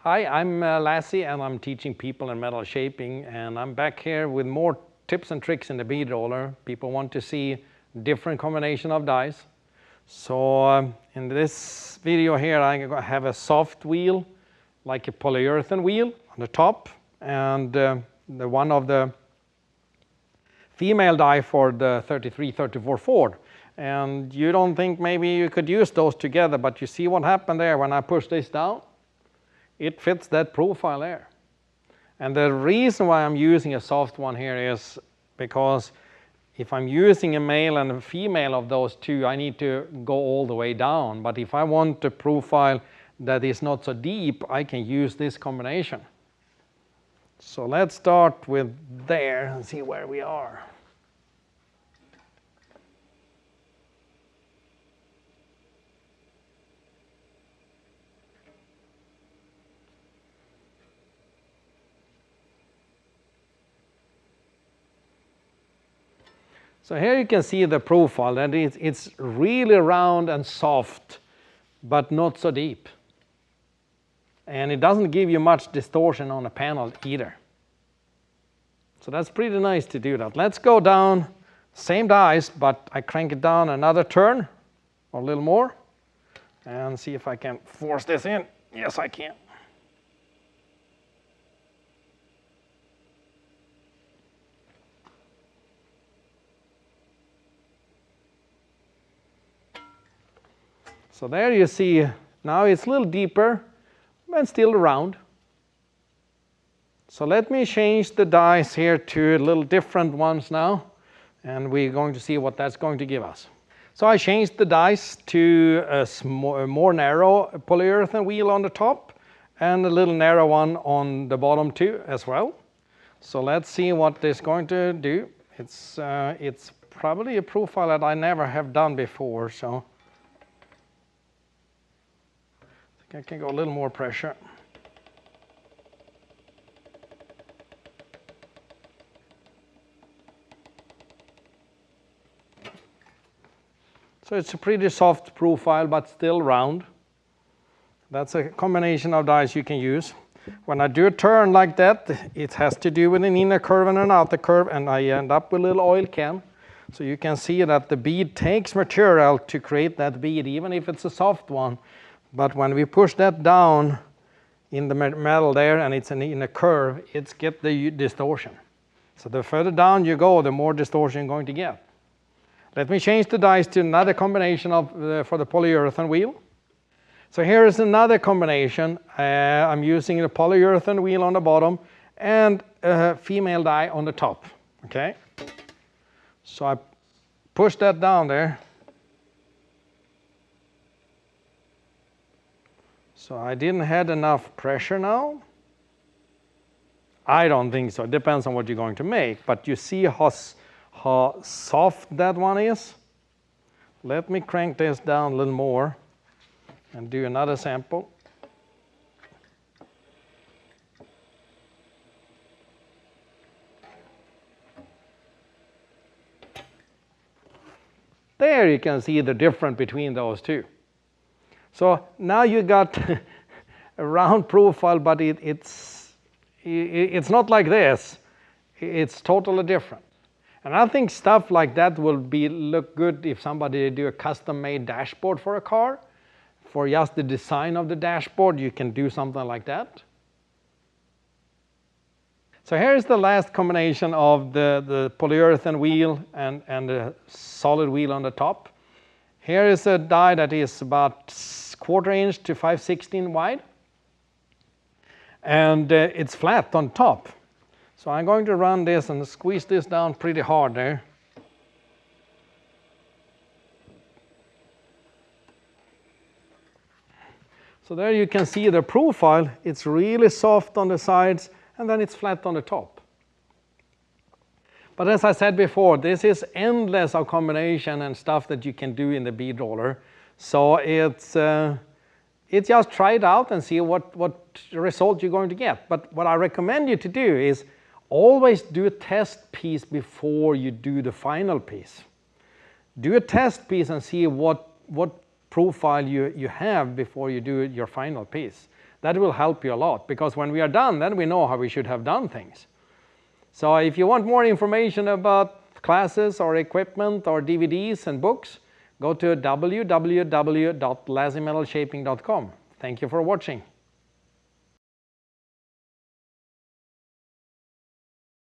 Hi, I'm Lazze and I'm teaching people in metal shaping, and I'm back here with more tips and tricks in the bead roller. People want to see different combination of dies. So in this video here I have a soft wheel like a polyurethane wheel on the top, and the one of the female die for the 33-34 Ford. And you don't think maybe you could use those together, but you see what happened there when I push this down? It fits that profile there. And the reason why I'm using a soft one here is because if I'm using a male and a female of those two, I need to go all the way down. But if I want a profile that is not so deep, I can use this combination. So let's start with there and see where we are. So here you can see the profile, and it's really round and soft, but not so deep. And it doesn't give you much distortion on the panel either. So that's pretty nice to do that. Let's go down, same dies, but I crank it down another turn, or a little more, and see if I can force this in. Yes, I can. So there you see, now it's a little deeper and still round. So let me change the dies here to a little different ones now, and we're going to see what that's going to give us. So I changed the dies to a more narrow polyurethane wheel on the top and a little narrow one on the bottom too as well. So let's see what this is going to do. It's probably a profile that I never have done before, so I can go a little more pressure. So it's a pretty soft profile, but still round. That's a combination of dies you can use. When I do a turn like that, it has to do with an inner curve and an outer curve, and I end up with a little oil can. So you can see that the bead takes material to create that bead, even if it's a soft one. But when we push that down in the metal there, and it's in a curve, it's get the distortion. So the further down you go, the more distortion you're going to get. Let me change the dies to another combination for the polyurethane wheel. So here is another combination. I'm using the polyurethane wheel on the bottom and a female die on the top. Okay. So I push that down there. So I didn't have enough pressure now. I don't think so. It depends on what you're going to make. But you see how soft that one is? Let me crank this down a little more and do another sample. There you can see the difference between those two. So now you got a round profile, but it's not like this. It's totally different. And I think stuff like that will look good if somebody do a custom-made dashboard for a car. For just the design of the dashboard, you can do something like that. So here is the last combination of the polyurethane wheel and the solid wheel on the top. Here is a die that is about 1/4 inch to 5/16 wide, and it's flat on top. So I'm going to run this and squeeze this down pretty hard there. So there you can see the profile. It's really soft on the sides, and then it's flat on the top. But as I said before, this is endless of combination and stuff that you can do in the bead roller. So it's just try it out and see what result you're going to get. But what I recommend you to do is always do a test piece before you do the final piece. Do a test piece and see what profile you have before you do your final piece. That will help you a lot, because when we are done, then we know how we should have done things. So if you want more information about classes or equipment or DVDs and books, go to www.lazzemetalshaping.com. Thank you for watching.